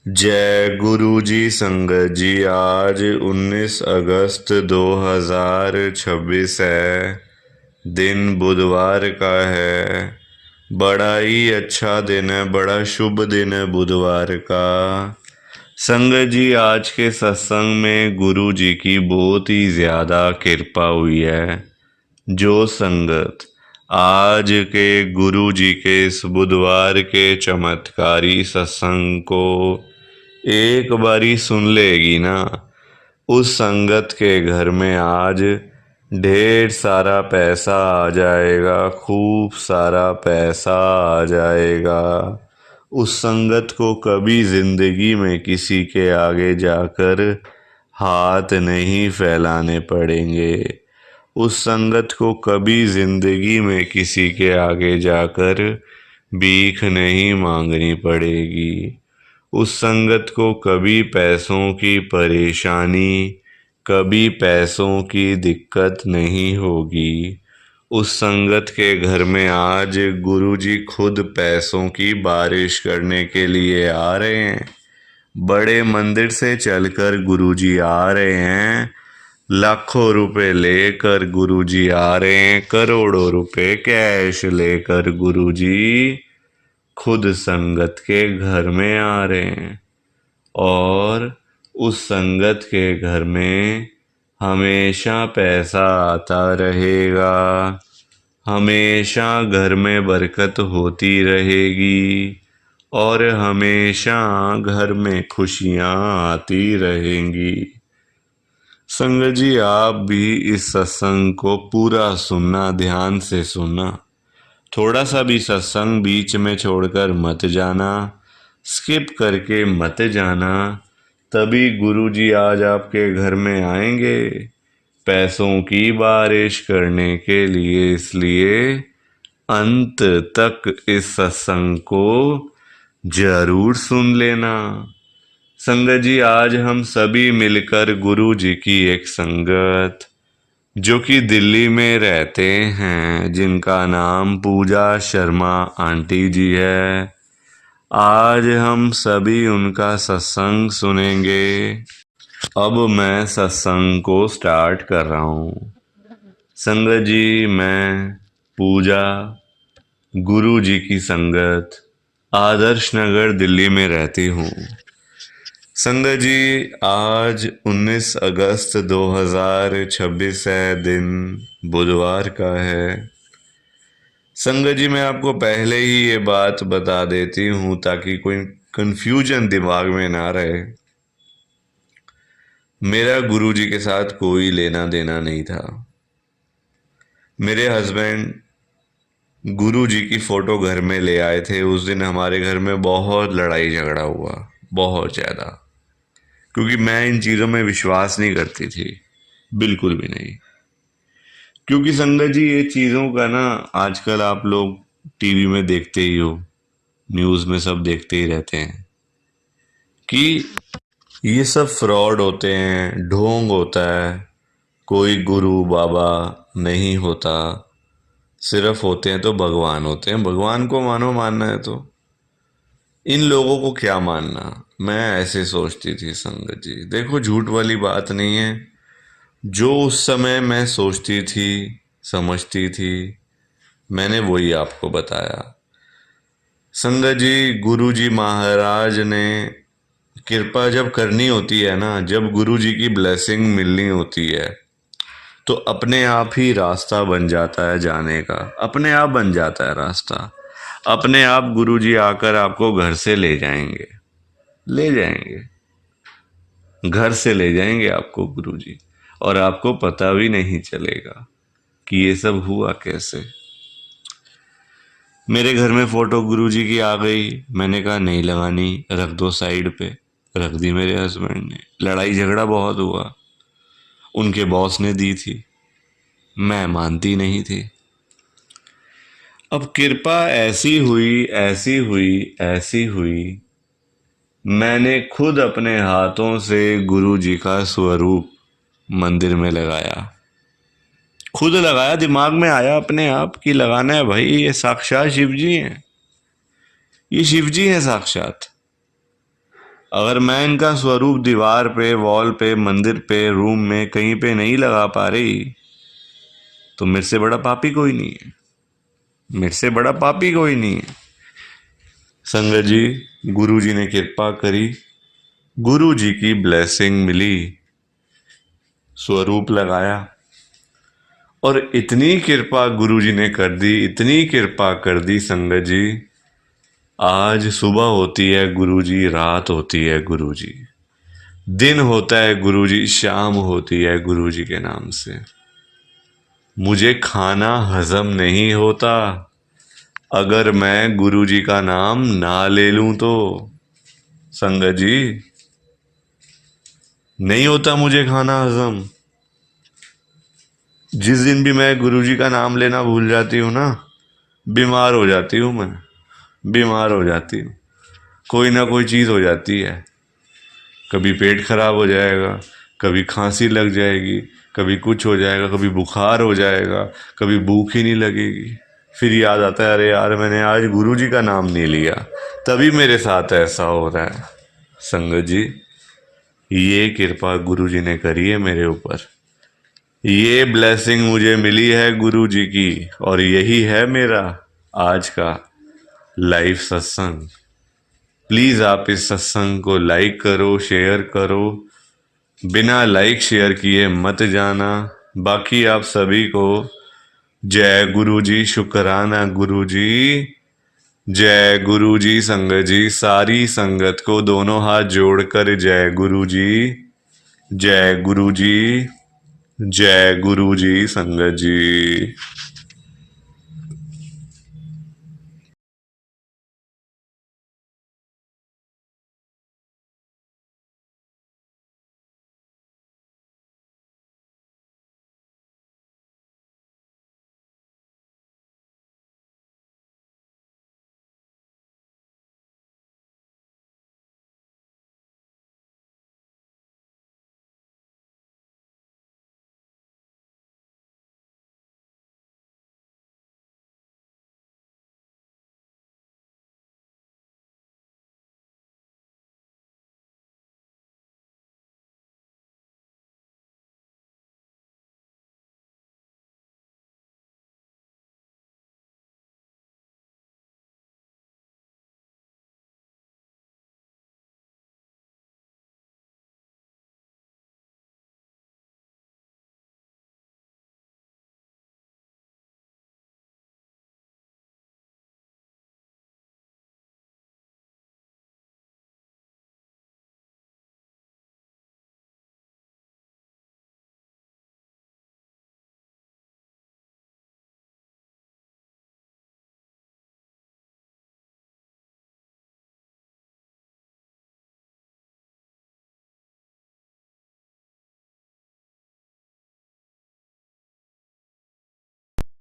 जय गुरु जी। संगत जी, आज 19 अगस्त 2026 है। दिन बुधवार का है। बड़ा ही अच्छा दिन है, बड़ा शुभ दिन है बुधवार का। संगत जी, आज के सत्संग में गुरु जी की बहुत ही ज़्यादा कृपा हुई है। जो संगत आज के गुरु जी के इस बुधवार के चमत्कारी सत्संग को एक बारी सुन लेगी ना, उस संगत के घर में आज ढेर सारा पैसा आ जाएगा, खूब सारा पैसा आ जाएगा। उस संगत को कभी जिंदगी में किसी के आगे जाकर हाथ नहीं फैलाने पड़ेंगे। उस संगत को कभी जिंदगी में किसी के आगे जाकर भीख नहीं मांगनी पड़ेगी। उस संगत को कभी पैसों की परेशानी, कभी पैसों की दिक्कत नहीं होगी। उस संगत के घर में आज गुरुजी खुद पैसों की बारिश करने के लिए आ रहे हैं। बड़े मंदिर से चलकर गुरुजी आ रहे हैं। लाखों रुपए लेकर गुरुजी आ रहे हैं। करोड़ों रुपए कैश लेकर गुरुजी खुद संगत के घर में आ रहे हैं। और उस संगत के घर में हमेशा पैसा आता रहेगा। हमेशा घर में बरकत होती रहेगी और हमेशा घर में खुशियाँ आती रहेंगी। संगत जी, आप भी इस सत्संग को पूरा सुनना, ध्यान से सुनना। थोड़ा सा भी सत्संग बीच में छोड़कर मत जाना, स्किप करके मत जाना। तभी गुरुजी आज आपके घर में आएंगे पैसों की बारिश करने के लिए। इसलिए अंत तक इस सत्संग को जरूर सुन लेना। संगत जी, आज हम सभी मिलकर गुरु जी की एक संगत जो कि दिल्ली में रहते हैं, जिनका नाम पूजा शर्मा आंटी जी है, आज हम सभी उनका सत्संग सुनेंगे। अब मैं सत्संग को स्टार्ट कर रहा हूँ। संगत जी, मैं पूजा गुरु जी की संगत आदर्श नगर दिल्ली में रहती हूँ। संगत जी, आज 19 अगस्त 2026 है, दिन बुधवार का है। संगत जी, मैं आपको पहले ही ये बात बता देती हूँ ताकि कोई कंफ्यूजन दिमाग में ना रहे। मेरा गुरु जी के साथ कोई लेना देना नहीं था। मेरे हस्बैंड गुरु जी की फ़ोटो घर में ले आए थे। उस दिन हमारे घर में बहुत लड़ाई झगड़ा हुआ, बहुत ज़्यादा, क्योंकि मैं इन चीज़ों में विश्वास नहीं करती थी, बिल्कुल भी नहीं। क्योंकि संगत जी, ये चीज़ों का ना आजकल आप लोग टीवी में देखते ही हो, न्यूज़ में सब देखते ही रहते हैं कि ये सब फ्रॉड होते हैं, ढोंग होता है। कोई गुरु बाबा नहीं होता, सिर्फ होते हैं तो भगवान होते हैं। भगवान को मानो, मानना है तो इन लोगों को क्या मानना। मैं ऐसे सोचती थी संगत जी। देखो, झूठ वाली बात नहीं है। जो उस समय मैं सोचती थी, समझती थी, मैंने वही आपको बताया। संगत जी, गुरु जी महाराज ने कृपा जब करनी होती है ना, जब गुरु जी की ब्लेसिंग मिलनी होती है, तो अपने आप ही रास्ता बन जाता है जाने का। अपने आप बन जाता है रास्ता। अपने आप गुरुजी आकर आपको घर से ले जाएंगे, ले जाएंगे, घर से ले जाएंगे आपको गुरुजी। और आपको पता भी नहीं चलेगा कि ये सब हुआ कैसे। मेरे घर में फोटो गुरुजी की आ गई। मैंने कहा नहीं लगानी, रख दो साइड पे। रख दी मेरे हस्बैंड ने। लड़ाई झगड़ा बहुत हुआ। उनके बॉस ने दी थी, मैं मानती नहीं थी। अब कृपा ऐसी हुई, ऐसी हुई, ऐसी हुई, मैंने खुद अपने हाथों से गुरु जी का स्वरूप मंदिर में लगाया। खुद लगाया, दिमाग में आया अपने आप कि लगाना है भाई, ये साक्षात शिव जी हैं। ये शिव जी हैं साक्षात। अगर मैं इनका स्वरूप दीवार पे, वॉल पे, मंदिर पे, रूम में कहीं पे नहीं लगा पा रही तो मेरे से बड़ा पापी कोई नहीं है। मेरे से बड़ा पापी कोई नहीं है। संगत जी, गुरु जी ने कृपा करी, गुरु जी की ब्लेसिंग मिली, स्वरूप लगाया और इतनी कृपा गुरु जी ने कर दी, इतनी कृपा कर दी संगत जी, आज सुबह होती है गुरु जी, रात होती है गुरु जी, दिन होता है गुरु जी, शाम होती है गुरु जी के नाम से। मुझे खाना हजम नहीं होता अगर मैं गुरु जी का नाम ना ले लूं तो। संगत जी, नहीं होता मुझे खाना हजम। जिस दिन भी मैं गुरु जी का नाम लेना भूल जाती हूँ ना, बीमार हो जाती हूँ मैं, बीमार हो जाती हूँ। कोई ना कोई चीज़ हो जाती है, कभी पेट खराब हो जाएगा, कभी खांसी लग जाएगी, कभी कुछ हो जाएगा, कभी बुखार हो जाएगा, कभी भूख ही नहीं लगेगी। फिर याद आता है, अरे यार मैंने आज गुरु जी का नाम नहीं लिया, तभी मेरे साथ ऐसा हो रहा है। संगत जी, ये कृपा गुरु जी ने करी है मेरे ऊपर, ये ब्लेसिंग मुझे मिली है गुरु जी की, और यही है मेरा आज का लाइव सत्संग। प्लीज़ आप इस सत्संग को लाइक करो, शेयर करो, बिना लाइक शेयर किए मत जाना। बाकी आप सभी को जय गुरु जी, शुक्राना गुरु जी, जय गुरु जी। संगत जी, सारी संगत को दोनों हाथ जोड़कर जय गुरु जी, जय गुरु जी, जय गुरु जी। संगत जी,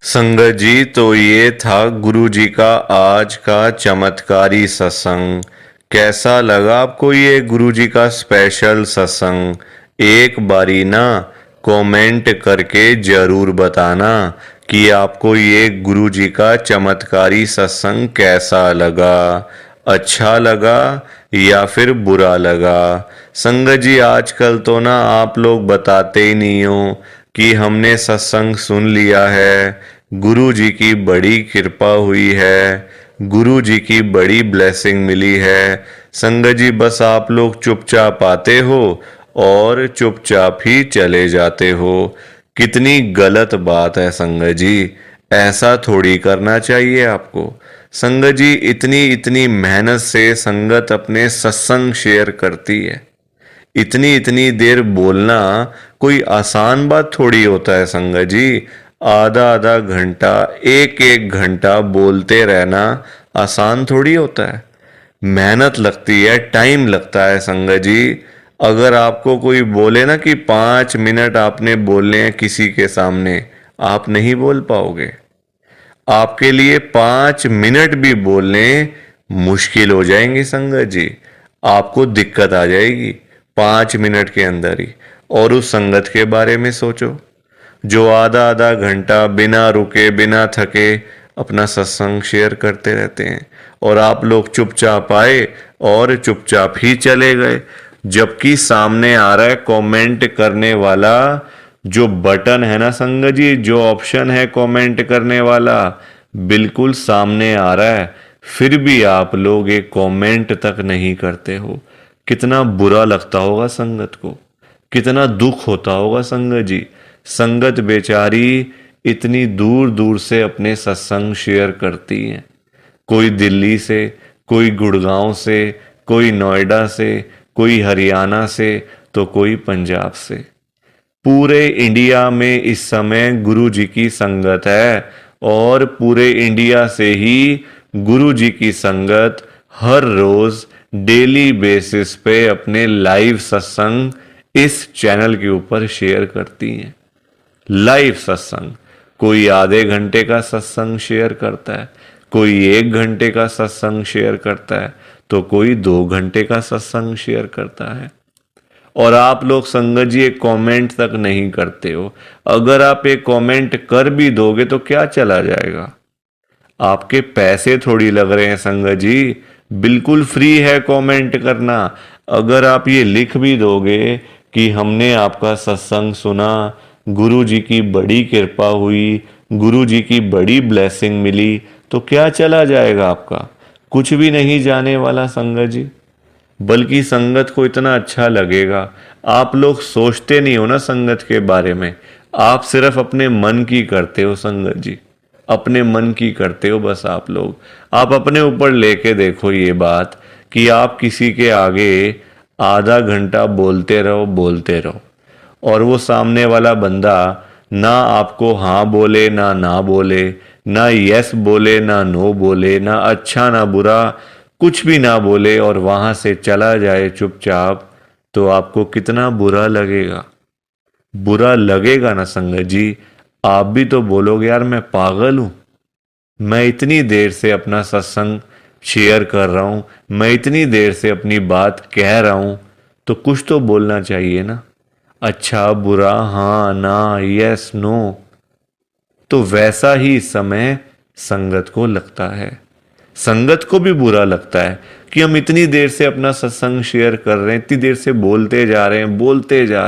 संगत जी, तो ये था गुरु जी का आज का चमत्कारी सत्संग। कैसा लगा आपको ये गुरु जी का स्पेशल सत्संग? एक बारी ना कमेंट करके जरूर बताना कि आपको ये गुरु जी का चमत्कारी सत्संग कैसा लगा, अच्छा लगा या फिर बुरा लगा। संगत जी, आजकल तो ना आप लोग बताते ही नहीं हो कि हमने सत्संग सुन लिया है, गुरु जी की बड़ी कृपा हुई है, गुरु जी की बड़ी ब्लेसिंग मिली है। संगत जी, बस आप लोग चुपचाप आते हो और चुपचाप ही चले जाते हो। कितनी गलत बात है संगत जी, ऐसा थोड़ी करना चाहिए आपको। संगत जी, इतनी इतनी मेहनत से संगत अपने सत्संग शेयर करती है, इतनी इतनी देर बोलना कोई आसान बात थोड़ी होता है संगत जी। आधा आधा घंटा, एक एक घंटा बोलते रहना आसान थोड़ी होता है। मेहनत लगती है, टाइम लगता है संगत जी। अगर आपको कोई बोले ना कि 5 मिनट आपने बोलने हैं किसी के सामने, आप नहीं बोल पाओगे। आपके लिए 5 मिनट भी बोलने मुश्किल हो जाएंगे संगत जी। आपको दिक्कत आ जाएगी 5 मिनट के अंदर ही। और उस संगत के बारे में सोचो जो आधा आधा घंटा बिना रुके बिना थके अपना सत्संग शेयर करते रहते हैं, और आप लोग चुपचाप आए और चुपचाप ही चले गए। जबकि सामने आ रहा है कमेंट करने वाला जो बटन है ना संगत जी, जो ऑप्शन है कमेंट करने वाला, बिल्कुल सामने आ रहा है, फिर भी आप लोग एक कमेंट तक नहीं करते हो। कितना बुरा लगता होगा संगत को, कितना दुख होता होगा संगत जी। संगत बेचारी इतनी दूर दूर से अपने सत्संग शेयर करती हैं, कोई दिल्ली से, कोई गुड़गांव से, कोई नोएडा से, कोई हरियाणा से, तो कोई पंजाब से। पूरे इंडिया में इस समय गुरु जी की संगत है, और पूरे इंडिया से ही गुरु जी की संगत हर रोज डेली बेसिस पे अपने लाइव सत्संग इस चैनल के ऊपर शेयर करती हैं। लाइव सत्संग, कोई आधे घंटे का सत्संग शेयर करता है, कोई 1 घंटे का सत्संग शेयर करता है, तो कोई 2 घंटे का सत्संग शेयर करता है। और आप लोग संगत जी एक कमेंट तक नहीं करते हो। अगर आप एक कमेंट कर भी दोगे तो क्या चला जाएगा? आपके पैसे थोड़ी लग रहे हैं संगत जी, बिल्कुल फ्री है कमेंट करना। अगर आप ये लिख भी दोगे कि हमने आपका सत्संग सुना, गुरु जी की बड़ी कृपा हुई, गुरु जी की बड़ी ब्लेसिंग मिली, तो क्या चला जाएगा आपका? कुछ भी नहीं जाने वाला संगत जी। बल्कि संगत को इतना अच्छा लगेगा। आप लोग सोचते नहीं हो ना संगत के बारे में, आप सिर्फ अपने मन की करते हो संगत जी, अपने मन की करते हो बस। आप लोग, आप अपने ऊपर लेके देखो ये बात कि आप किसी के आगे आधा घंटा बोलते रहो, और वो सामने वाला बंदा ना आपको हाँ बोले ना बोले, ना यस बोले ना नो बोले, ना अच्छा ना बुरा, कुछ भी ना बोले, और वहां से चला जाए चुपचाप, तो आपको कितना बुरा लगेगा? बुरा लगेगा ना संगत जी। आप भी तो बोलोगे यार मैं पागल हूं, मैं इतनी देर से अपना सत्संग शेयर कर रहा हूं, मैं इतनी देर से अपनी बात कह रहा हूं, तो कुछ तो बोलना चाहिए ना, अच्छा बुरा, हाँ ना, यस नो। तो वैसा ही इस समय संगत को लगता है। संगत को भी बुरा लगता है कि हम इतनी देर से अपना सत्संग शेयर कर रहे हैं, इतनी देर से बोलते जा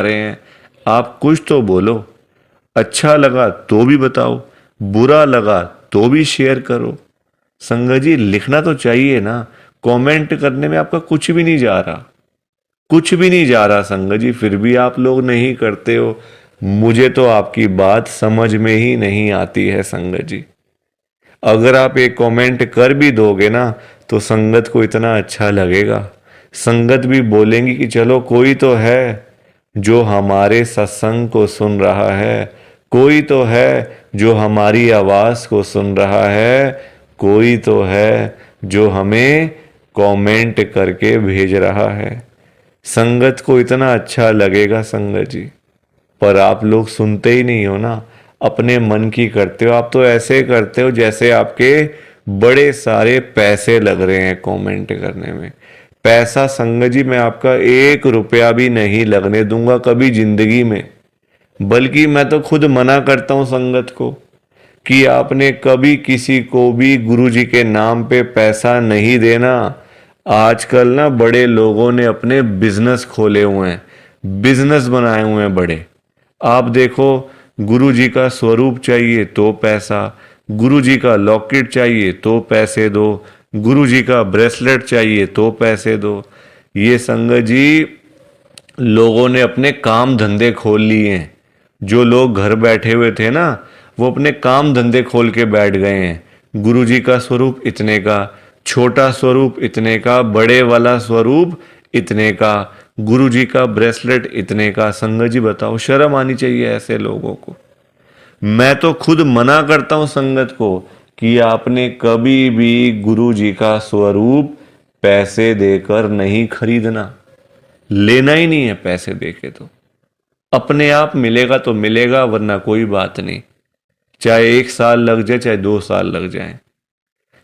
रहे हैं। आप कुछ तो बोलो। अच्छा लगा तो भी बताओ, बुरा लगा तो भी शेयर करो। संगत जी लिखना तो चाहिए ना, कमेंट करने में आपका कुछ भी नहीं जा रहा, कुछ भी नहीं जा रहा संगत जी, फिर भी आप लोग नहीं करते हो। मुझे तो आपकी बात समझ में ही नहीं आती है संगत जी। अगर आप एक कमेंट कर भी दोगे ना, तो संगत को इतना अच्छा लगेगा, संगत भी बोलेंगी कि चलो कोई तो है जो हमारे सत्संग को सुन रहा है, कोई तो है जो हमारी आवाज को सुन रहा है, कोई तो है जो हमें कमेंट करके भेज रहा है। संगत को इतना अच्छा लगेगा संगत जी, पर आप लोग सुनते ही नहीं हो ना, अपने मन की करते हो। आप तो ऐसे करते हो जैसे आपके बड़े सारे पैसे लग रहे हैं कमेंट करने में। पैसा संगत जी मैं आपका 1 रुपया भी नहीं लगने दूंगा कभी जिंदगी में। बल्कि मैं तो खुद मना करता हूं संगत को कि आपने कभी किसी को भी गुरु जी के नाम पे पैसा नहीं देना। आजकल ना बड़े लोगों ने अपने बिजनेस खोले हुए हैं, बिजनेस बनाए हुए हैं बड़े। आप देखो, गुरु जी का स्वरूप चाहिए तो पैसा, गुरु जी का लॉकेट चाहिए तो पैसे दो, गुरु जी का ब्रेसलेट चाहिए तो पैसे दो। ये संगत जी लोगों ने अपने काम धंधे खोल लिए हैं। जो लोग घर बैठे हुए थे ना, वो अपने काम धंधे खोल के बैठ गए हैं। गुरु जी का स्वरूप इतने का, छोटा स्वरूप इतने का, बड़े वाला स्वरूप इतने का, गुरु जी का ब्रेसलेट इतने का। संगत जी बताओ, शर्म आनी चाहिए ऐसे लोगों को। मैं तो खुद मना करता हूं संगत को कि आपने कभी भी गुरु जी का स्वरूप पैसे देकर नहीं खरीदना, लेना ही नहीं है पैसे देके। तो अपने आप मिलेगा तो मिलेगा, वरना कोई बात नहीं, चाहे 1 साल लग जाए चाहे 2 साल लग जाए।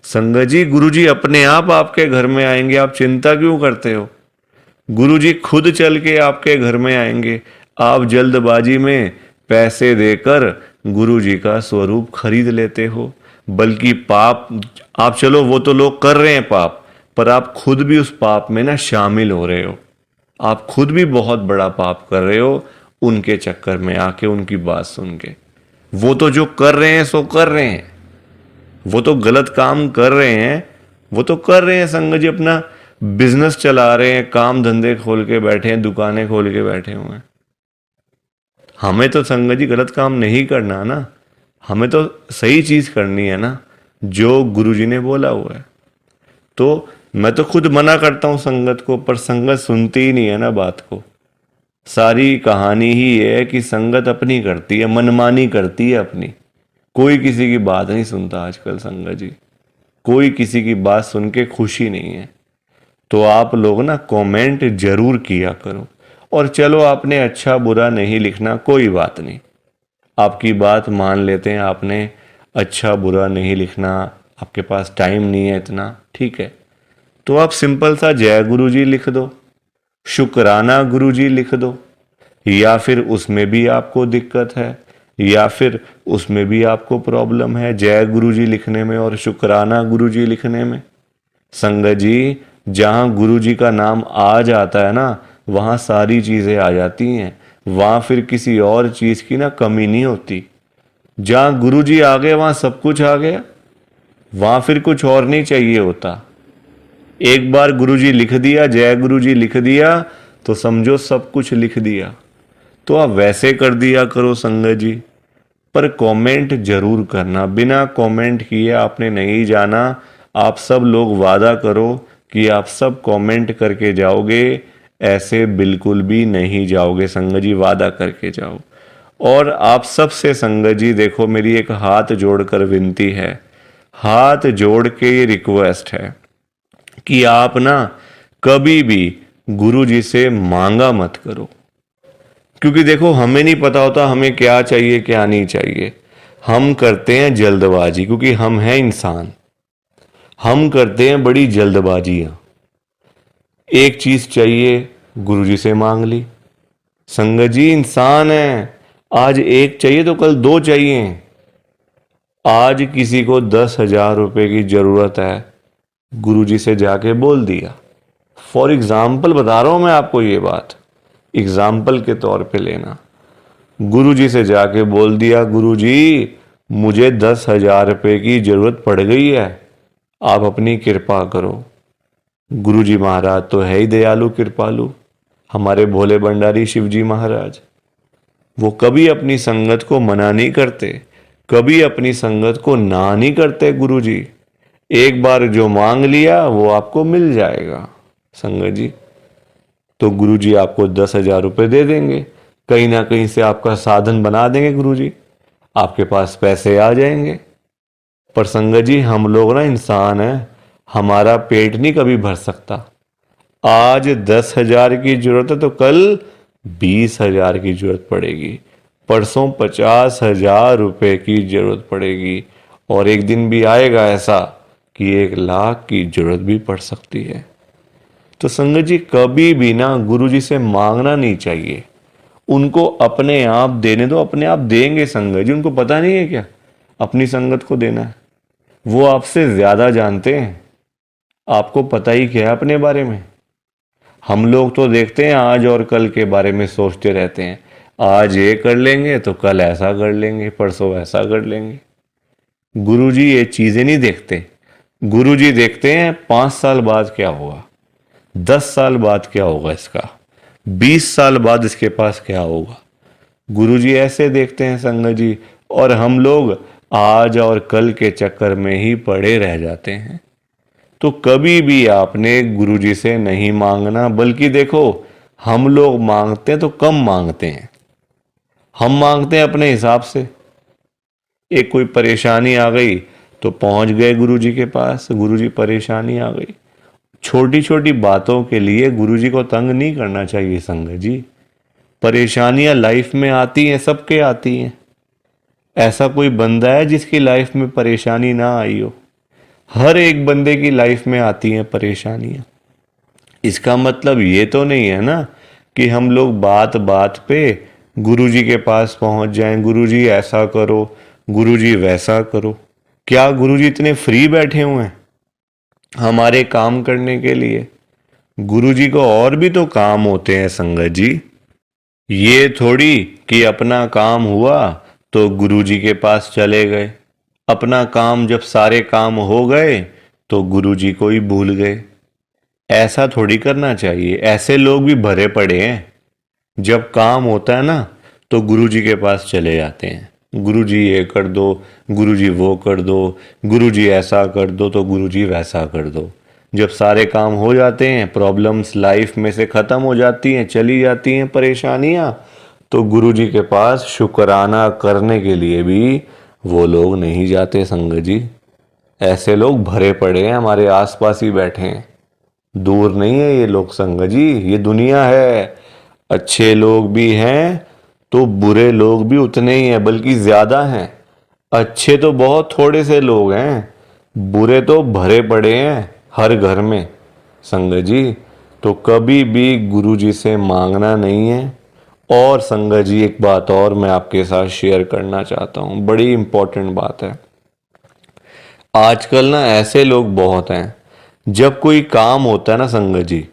संगत जी गुरु जी अपने आप आपके घर में आएंगे, आप चिंता क्यों करते हो? गुरु जी खुद चल के आपके घर में आएंगे। आप जल्दबाजी में पैसे देकर गुरु जी का स्वरूप खरीद लेते हो। बल्कि पाप, आप चलो वो तो लोग कर रहे हैं पाप, पर आप खुद भी उस पाप में ना शामिल हो रहे हो। आप खुद भी बहुत बड़ा पाप कर रहे हो उनके चक्कर में आके, उनकी बात सुन के। वो तो जो कर रहे हैं सो कर रहे हैं, वो तो गलत काम कर रहे हैं, वो तो कर रहे हैं संगत जी, अपना बिजनेस चला रहे हैं, काम धंधे खोल के बैठे हैं, दुकानें खोल के बैठे हुए हैं। हमें तो संगत जी गलत काम नहीं करना ना, हमें तो सही चीज करनी है ना, जो गुरुजी ने बोला हुआ है। तो मैं तो खुद मना करता हूं संगत को, पर संगत सुनती ही नहीं है ना बात को। सारी कहानी ही है कि संगत अपनी करती है, मनमानी करती है अपनी। कोई किसी की बात नहीं सुनता आजकल संगत जी, कोई किसी की बात सुन के खुशी नहीं है। तो आप लोग ना कमेंट जरूर किया करो। और चलो आपने अच्छा बुरा नहीं लिखना, कोई बात नहीं, आपकी बात मान लेते हैं, आपने अच्छा बुरा नहीं लिखना, आपके पास टाइम नहीं है इतना, ठीक है। तो आप सिंपल सा जय गुरु जी लिख दो, शुक्राना गुरु जी लिख दो, या फिर उसमें भी आपको दिक्कत है, या फिर उसमें भी आपको प्रॉब्लम है जय गुरु जी लिखने में और शुक्राना गुरु जी लिखने में। संगत जी, जहां गुरु जी का नाम आ जाता है ना, वहां सारी चीजें आ जाती हैं, वहां फिर किसी और चीज की ना कमी नहीं होती। जहां गुरु जी आ गए वहां सब कुछ आ गया, वहां फिर कुछ और नहीं चाहिए होता। एक बार गुरु जी लिख दिया, जय गुरु जी लिख दिया, तो समझो सब कुछ लिख दिया। तो आप वैसे कर दिया करो संगत जी, पर कमेंट जरूर करना। बिना कमेंट किए आपने नहीं जाना। आप सब लोग वादा करो कि आप सब कमेंट करके जाओगे, ऐसे बिल्कुल भी नहीं जाओगे संगत जी, वादा करके जाओ। और आप सबसे संगत जी देखो, मेरी एक हाथ जोड़कर विनती है, हाथ जोड़ के ये रिक्वेस्ट है कि आप ना कभी भी गुरु जी से मांगा मत करो। क्योंकि देखो, हमें नहीं पता होता हमें क्या चाहिए क्या नहीं चाहिए। हम करते हैं जल्दबाजी, क्योंकि हम हैं इंसान, हम करते हैं बड़ी जल्दबाजियां। एक चीज चाहिए, गुरुजी से मांग ली। संगत जी इंसान है, आज एक चाहिए तो कल दो चाहिए। आज किसी को 10,000 रुपए की जरूरत है, गुरुजी से जाके बोल दिया। फॉर एग्जाम्पल बता रहा हूं मैं आपको ये बात, एग्जाम्पल के तौर पे लेना। गुरुजी से जाके बोल दिया, गुरुजी मुझे 10,000 रुपए की जरूरत पड़ गई है, आप अपनी कृपा करो। गुरुजी महाराज तो है ही दयालु कृपालु, हमारे भोले भंडारी शिवजी महाराज। वो कभी अपनी संगत को मना नहीं करते, कभी अपनी संगत को ना नहीं करते गुरुजी। एक बार जो मांग लिया वो आपको मिल जाएगा संगत जी। तो गुरुजी आपको 10,000 रुपये दे देंगे, कहीं ना कहीं से आपका साधन बना देंगे गुरुजी, आपके पास पैसे आ जाएंगे। पर संगत जी हम लोग ना इंसान हैं, हमारा पेट नहीं कभी भर सकता। आज 10,000 की जरूरत है तो कल 20,000 की जरूरत पड़ेगी, परसों 50,000 रुपये की जरूरत पड़ेगी, और एक दिन भी आएगा ऐसा कि 1,00,000 की जरूरत भी पड़ सकती है। तो संगत जी कभी भी ना गुरु जी से मांगना नहीं चाहिए, उनको अपने आप देने दो, अपने आप देंगे संगत जी। उनको पता नहीं है क्या अपनी संगत को देना है, वो आपसे ज्यादा जानते हैं। आपको पता ही क्या है अपने बारे में। हम लोग तो देखते हैं आज और कल के बारे में सोचते रहते हैं, आज ये कर लेंगे तो कल ऐसा कर लेंगे, परसों ऐसा कर लेंगे। गुरुजी ये चीजें नहीं देखते। गुरुजी देखते हैं 5 साल बाद क्या होगा, 10 साल बाद क्या होगा इसका, 20 साल बाद इसके पास क्या होगा। गुरुजी ऐसे देखते हैं संगत जी, और हम लोग आज और कल के चक्कर में ही पड़े रह जाते हैं। तो कभी भी आपने गुरुजी से नहीं मांगना, बल्कि देखो हम लोग मांगते हैं तो कम मांगते हैं, हम मांगते हैं अपने हिसाब से। एक कोई परेशानी आ गई तो पहुंच गए गुरुजी के पास, गुरुजी परेशानी आ गई। छोटी छोटी बातों के लिए गुरुजी को तंग नहीं करना चाहिए संगत जी। परेशानियां लाइफ में आती हैं, सबके आती हैं। ऐसा कोई बंदा है जिसकी लाइफ में परेशानी ना आई हो? हर एक बंदे की लाइफ में आती हैं परेशानियां। इसका मतलब ये तो नहीं है ना कि हम लोग बात बात पे गुरुजी के पास पहुंच जाएं, गुरुजी ऐसा करो, गुरुजी वैसा करो। क्या गुरुजी इतने फ्री बैठे हुए हैं? हमारे काम करने के लिए। गुरुजी को और भी तो काम होते हैं संगत जी। ये थोड़ी कि अपना काम हुआ तो गुरुजी के पास चले गए, अपना काम जब सारे काम हो गए तो गुरुजी को ही भूल गए। ऐसा थोड़ी करना चाहिए। ऐसे लोग भी भरे पड़े हैं। जब काम होता है ना तो गुरुजी के पास चले जाते हैं, गुरुजी ये कर दो, गुरुजी वो कर दो, गुरुजी ऐसा कर दो तो गुरुजी वैसा कर दो। जब सारे काम हो जाते हैं, प्रॉब्लम्स लाइफ में से ख़त्म हो जाती हैं, चली जाती हैं परेशानियां, तो गुरुजी के पास शुक्राना करने के लिए भी वो लोग नहीं जाते संगत जी। ऐसे लोग भरे पड़े हैं, हमारे आसपास ही बैठे हैं। दूर नहीं है ये लोग संगत जी, ये दुनिया है। अच्छे लोग भी हैं तो बुरे लोग भी उतने ही हैं, बल्कि ज्यादा हैं। अच्छे तो बहुत थोड़े से लोग हैं, बुरे तो भरे पड़े हैं हर घर में संगत जी। तो कभी भी गुरु जी से मांगना नहीं है। और संगत जी एक बात और मैं आपके साथ शेयर करना चाहता हूँ, बड़ी इंपॉर्टेंट बात है। आजकल ना ऐसे लोग बहुत हैं, जब कोई काम होता है ना संगत जी,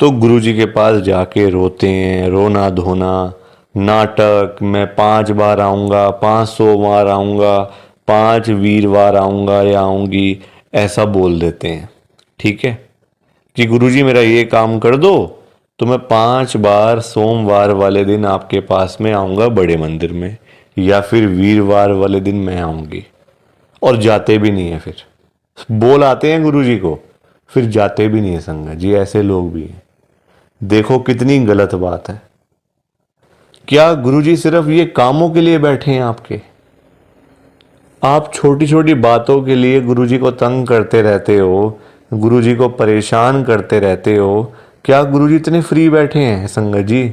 तो गुरुजी के पास जाके रोते हैं, रोना धोना, नाटक, मैं 5 बार आऊँगा, 500 बार आऊँगा, 5 वीरवार आऊँगा या आऊँगी, ऐसा बोल देते हैं। ठीक है कि गुरुजी मेरा ये काम कर दो तो मैं 5 बार सोमवार वाले दिन आपके पास में आऊँगा बड़े मंदिर में, या फिर वीरवार वाले दिन मैं आऊँगी। और जाते भी नहीं है, फिर बोल आते हैं गुरुजी को, फिर जाते भी नहीं है संगत जी। ऐसे लोग भी हैं। देखो कितनी गलत बात है। क्या गुरुजी सिर्फ ये कामों के लिए बैठे हैं आपके? आप छोटी छोटी बातों के लिए गुरुजी को तंग करते रहते हो, गुरुजी को परेशान करते रहते हो। क्या गुरुजी इतने फ्री बैठे हैं संगत जी?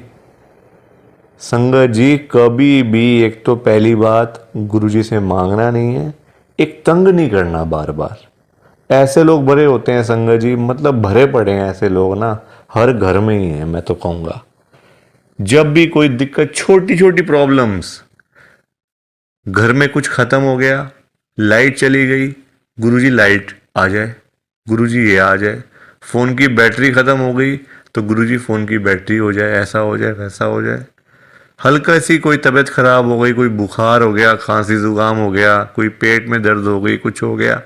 संगत जी कभी भी, एक तो पहली बात गुरुजी से मांगना नहीं है, एक तंग नहीं करना बार बार। ऐसे लोग भरे होते हैं संगत जी, मतलब भरे पड़े हैं ऐसे लोग ना, हर घर में ही है मैं तो कहूँगा। जब भी कोई दिक्कत, छोटी छोटी प्रॉब्लम्स, घर में कुछ खत्म हो गया, लाइट चली गई, गुरुजी लाइट आ जाए, गुरुजी ये आ जाए। फ़ोन की बैटरी ख़त्म हो गई तो गुरुजी फ़ोन की बैटरी हो जाए, ऐसा हो जाए, वैसा हो जाए। हल्का सी कोई तबीयत ख़राब हो गई, कोई बुखार हो गया, खांसी ज़ुकाम हो गया, कोई पेट में दर्द हो गई, कुछ हो गया,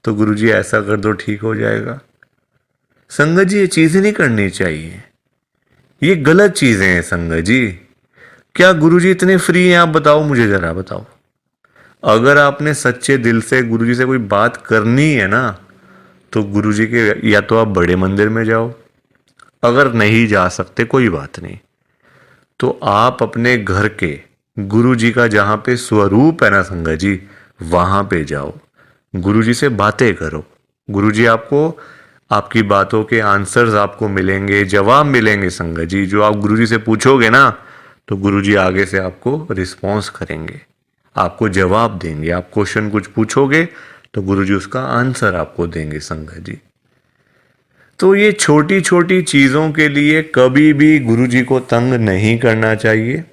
तो गुरुजी ऐसा कर दो ठीक हो जाएगा। संगत जी ये चीज़ें नहीं करनी चाहिए, ये गलत चीज़ें हैं संगत जी। क्या गुरुजी इतने फ्री हैं? आप बताओ, मुझे ज़रा बताओ। अगर आपने सच्चे दिल से गुरुजी से कोई बात करनी है ना, तो गुरुजी के या तो आप बड़े मंदिर में जाओ, अगर नहीं जा सकते कोई बात नहीं, तो आप अपने घर के गुरुजी का जहाँ पे स्वरूप है ना संगत जी, वहाँ पे जाओ, गुरुजी से बातें करो। गुरुजी आपको, आपकी बातों के आंसर्स आपको मिलेंगे, जवाब मिलेंगे संगत जी। जो आप गुरुजी से पूछोगे ना, तो गुरुजी आगे से आपको रिस्पॉन्स करेंगे, आपको जवाब देंगे। आप क्वेश्चन कुछ पूछोगे तो गुरुजी उसका आंसर आपको देंगे संगत जी। तो ये छोटी छोटी चीज़ों के लिए कभी भी गुरुजी को तंग नहीं करना चाहिए।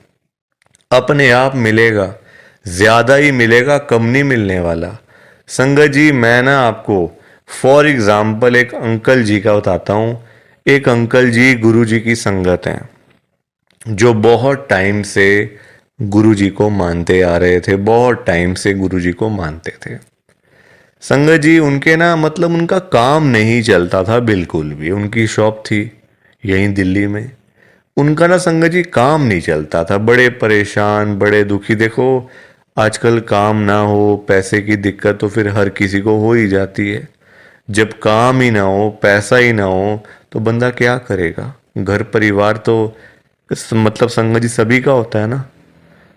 अपने आप मिलेगा, ज़्यादा ही मिलेगा, कम नहीं मिलने वाला संगत जी। मैं ना आपको फॉर एग्ज़ाम्पल एक अंकल जी का बताता हूँ। एक अंकल जी गुरुजी की संगत हैं, जो बहुत टाइम से गुरुजी को मानते आ रहे थे, बहुत टाइम से गुरुजी को मानते थे संगत जी। उनके ना, मतलब उनका काम नहीं चलता था बिल्कुल भी। उनकी शॉप थी यहीं दिल्ली में, उनका ना संगत जी काम नहीं चलता था, बड़े परेशान, बड़े दुखी। देखो आजकल काम ना हो, पैसे की दिक्कत तो फिर हर किसी को हो ही जाती है। जब काम ही ना हो, पैसा ही ना हो, तो बंदा क्या करेगा? घर परिवार तो मतलब संगत जी सभी का होता है ना,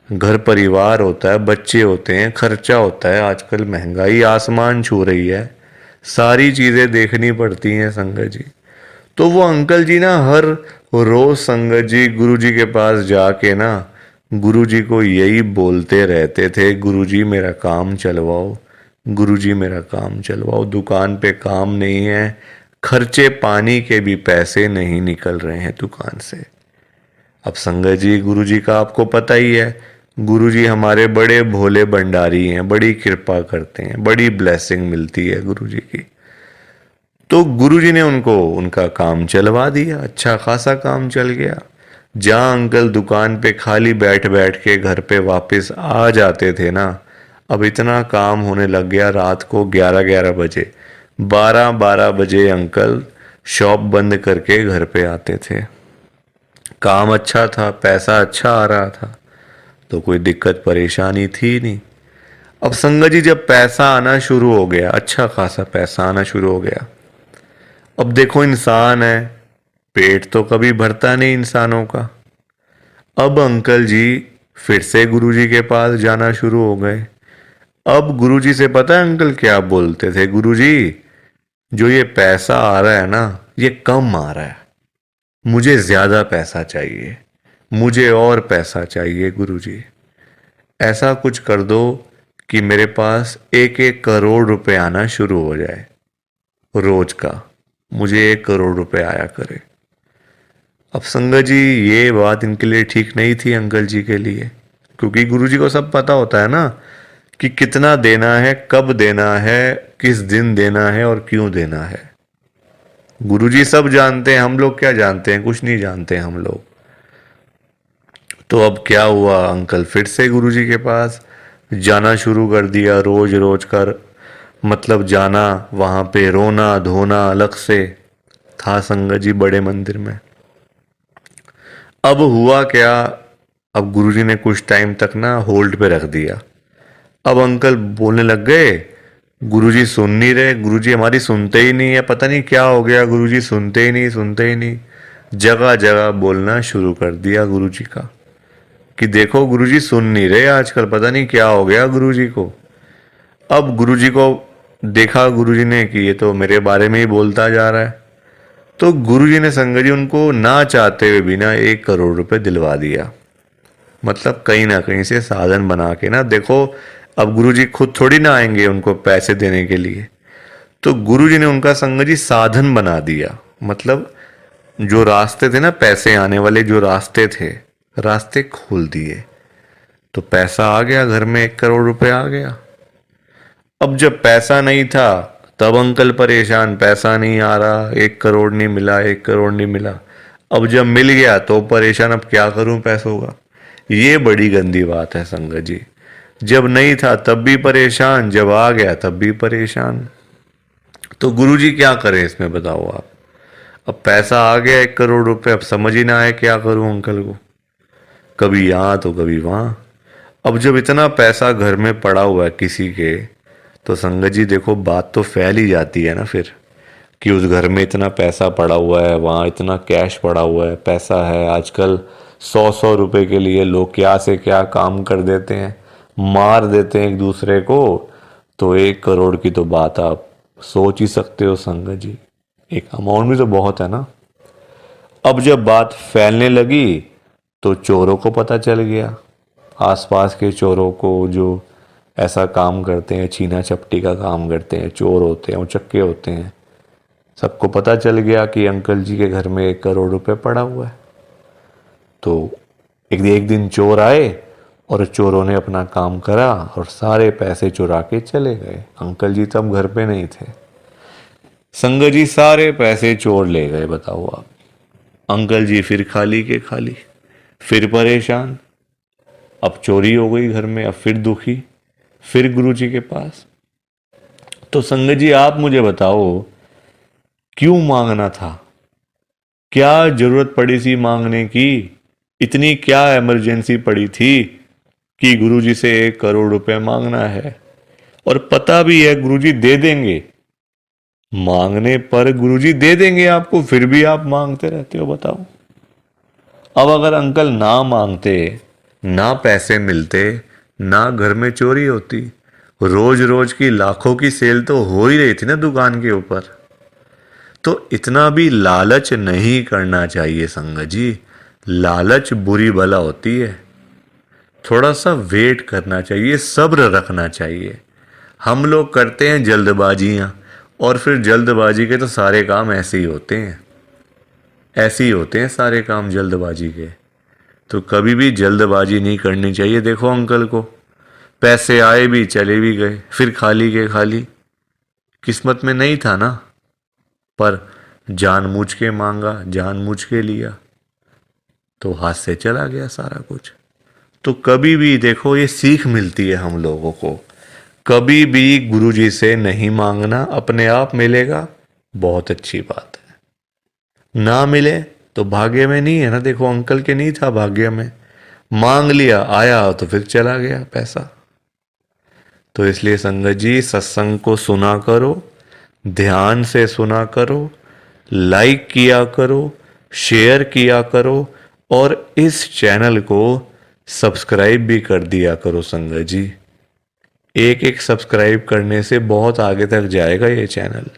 घर परिवार होता है, बच्चे होते हैं, खर्चा होता है। आजकल महंगाई आसमान छू रही है, सारी चीज़ें देखनी पड़ती हैं संगत जी। तो वो अंकल जी ना हर रोज संगत जी गुरुजी के पास जाके ना गुरुजी को यही बोलते रहते थे, गुरुजी मेरा काम चलवाओ, गुरुजी मेरा काम चलवाओ। दुकान पे काम नहीं है, खर्चे पानी के भी पैसे नहीं निकल रहे हैं दुकान से। अब संगत जी गुरुजी का आपको पता ही है, गुरुजी हमारे बड़े भोले भंडारी हैं, बड़ी कृपा करते हैं, बड़ी ब्लेसिंग मिलती है गुरुजी की। तो गुरुजी ने उनको उनका काम चलवा दिया, अच्छा खासा काम चल गया। जहाँ अंकल दुकान पे खाली बैठ बैठ के घर पे वापस आ जाते थे ना, अब इतना काम होने लग गया, रात को 11-11 बजे, 12-12 बजे अंकल शॉप बंद करके घर पे आते थे। काम अच्छा था, पैसा अच्छा आ रहा था, तो कोई दिक्कत परेशानी थी नहीं। अब संगत जी जब पैसा आना शुरू हो गया, अच्छा खासा पैसा आना शुरू हो गया, अब देखो इंसान है, पेट तो कभी भरता नहीं इंसानों का। अब अंकल जी फिर से गुरुजी के पास जाना शुरू हो गए। अब गुरुजी से पता है अंकल क्या बोलते थे, गुरुजी जो ये पैसा आ रहा है ना, ये कम आ रहा है, मुझे ज्यादा पैसा चाहिए, मुझे और पैसा चाहिए गुरुजी। ऐसा कुछ कर दो कि मेरे पास 1-1 करोड़ रुपए आना शुरू हो जाए रोज का, मुझे 1 करोड़ रुपए आया करे। अब संगत जी ये बात इनके लिए ठीक नहीं थी अंकल जी के लिए, क्योंकि गुरुजी को सब पता होता है ना कि कितना देना है, कब देना है, किस दिन देना है और क्यों देना है। गुरुजी सब जानते हैं, हम लोग क्या जानते हैं, कुछ नहीं जानते हम लोग। तो अब क्या हुआ, अंकल फिर से गुरुजी के पास जाना शुरू कर दिया, रोज रोज कर मतलब जाना, वहां पे रोना धोना अलग से था संगत जी बड़े मंदिर में। अब हुआ क्या, अब गुरुजी ने कुछ टाइम तक ना होल्ड पे रख दिया। अब अंकल बोलने लग गए, गुरुजी सुन नहीं रहे, गुरुजी हमारी सुनते ही नहीं है, पता नहीं क्या हो गया, गुरुजी सुनते ही नहीं, सुनते ही नहीं। जगह जगह बोलना शुरू कर दिया गुरुजी का कि देखो गुरुजी सुन नहीं रहे आजकल, पता नहीं क्या हो गया गुरुजी को। अब गुरुजी को देखा गुरुजी ने कि ये तो मेरे बारे में ही बोलता जा रहा है, तो गुरुजी ने संगत जी उनको ना चाहते हुए भी ना 1 करोड़ रुपए दिलवा दिया। मतलब कहीं ना कहीं से साधन बना के ना, देखो अब गुरुजी खुद थोड़ी ना आएंगे उनको पैसे देने के लिए, तो गुरुजी ने उनका संगत जी साधन बना दिया। मतलब जो रास्ते थे ना पैसे आने वाले, जो रास्ते थे, रास्ते खोल दिए, तो पैसा आ गया घर में, 1 करोड़ रुपए आ गया। अब जब पैसा नहीं था तब अंकल परेशान, पैसा नहीं आ रहा, 1 करोड़ नहीं मिला, 1 करोड़ नहीं मिला। अब जब मिल गया तो परेशान, अब क्या करूं पैसों का। ये बड़ी गंदी बात है संगत जी, जब नहीं था तब भी परेशान, जब आ गया तब भी परेशान। तो गुरुजी क्या करें इसमें बताओ आप। अब पैसा आ गया 1 करोड़ रुपए, अब समझ ही ना आए क्या करूं अंकल को, कभी यहाँ तो कभी वहाँ। अब जब इतना पैसा घर में पड़ा हुआ है किसी के, तो संगत जी देखो बात तो फैल ही जाती है ना फिर, कि उस घर में इतना पैसा पड़ा हुआ है, वहाँ इतना कैश पड़ा हुआ है, पैसा है। आजकल 100-100 रुपए के लिए लोग क्या से क्या काम कर देते हैं, मार देते हैं एक दूसरे को। तो 1 करोड़ की तो बात आप सोच ही सकते हो संगत जी, एक अमाउंट भी तो बहुत है ना। अब जब बात फैलने लगी तो चोरों को पता चल गया, आसपास के चोरों को जो ऐसा काम करते हैं, छीना चपटी का काम करते हैं, चोर होते हैं, उचक्के होते हैं, सबको पता चल गया कि अंकल जी के घर में 1 करोड़ रुपए पड़ा हुआ है। तो एक दिन चोर आए और चोरों ने अपना काम करा और सारे पैसे चुरा के चले गए। अंकल जी तब घर पे नहीं थे, संगत जी सारे पैसे चोर ले गए। बताओ आप, अंकल जी फिर खाली के खाली, फिर परेशान। अब चोरी हो गई घर में, अब फिर दुखी, फिर गुरुजी के पास। तो संगत जी आप मुझे बताओ क्यों मांगना था, क्या जरूरत पड़ी थी मांगने की, इतनी क्या इमरजेंसी पड़ी थी कि गुरुजी से 1 करोड़ रुपए मांगना है। और पता भी है गुरुजी दे देंगे, मांगने पर गुरुजी दे देंगे आपको, फिर भी आप मांगते रहते हो। बताओ, अब अगर अंकल ना मांगते, ना पैसे मिलते, ना घर में चोरी होती, रोज रोज की लाखों की सेल तो हो ही रही थी ना दुकान के ऊपर। तो इतना भी लालच नहीं करना चाहिए संगत जी, लालच बुरी बला होती है। थोड़ा सा वेट करना चाहिए, सब्र रखना चाहिए। हम लोग करते हैं जल्दबाजियां, और फिर जल्दबाजी के तो सारे काम ऐसे ही होते हैं, ऐसे ही होते हैं सारे काम जल्दबाजी के। तो कभी भी जल्दबाजी नहीं करनी चाहिए। देखो अंकल को पैसे आए भी चले भी गए, फिर खाली के खाली, किस्मत में नहीं था ना। पर जानबूझ के मांगा, जानबूझ के लिया, तो हाथ से चला गया सारा कुछ। तो कभी भी देखो, ये सीख मिलती है हम लोगों को, कभी भी गुरुजी से नहीं मांगना, अपने आप मिलेगा, बहुत अच्छी बात है। ना मिले तो भाग्य में नहीं है ना, देखो अंकल के नहीं था भाग्य में, मांग लिया, आया तो फिर चला गया पैसा। तो इसलिए संगत जी, सत्संग को सुना करो, ध्यान से सुना करो, लाइक किया करो, शेयर किया करो, और इस चैनल को सब्सक्राइब भी कर दिया करो संगत जी। एक एक सब्सक्राइब करने से बहुत आगे तक जाएगा ये चैनल।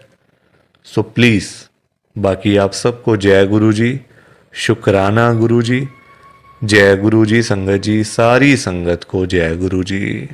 सो प्लीज़, बाकी आप सबको जय गुरु जी, शुक्राना गुरु जी, जय गुरु जी संगत जी, सारी संगत को जय गुरु जी।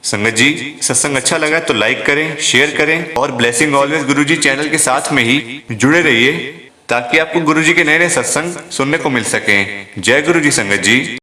संगत जी, सत्संग अच्छा लगा तो लाइक करें, शेयर करें और ब्लेसिंग ऑलवेज गुरुजी चैनल के साथ में ही जुड़े रहिए ताकि आपको गुरुजी के नए नए सत्संग सुनने को मिल सकें। जय गुरुजी संगत जी।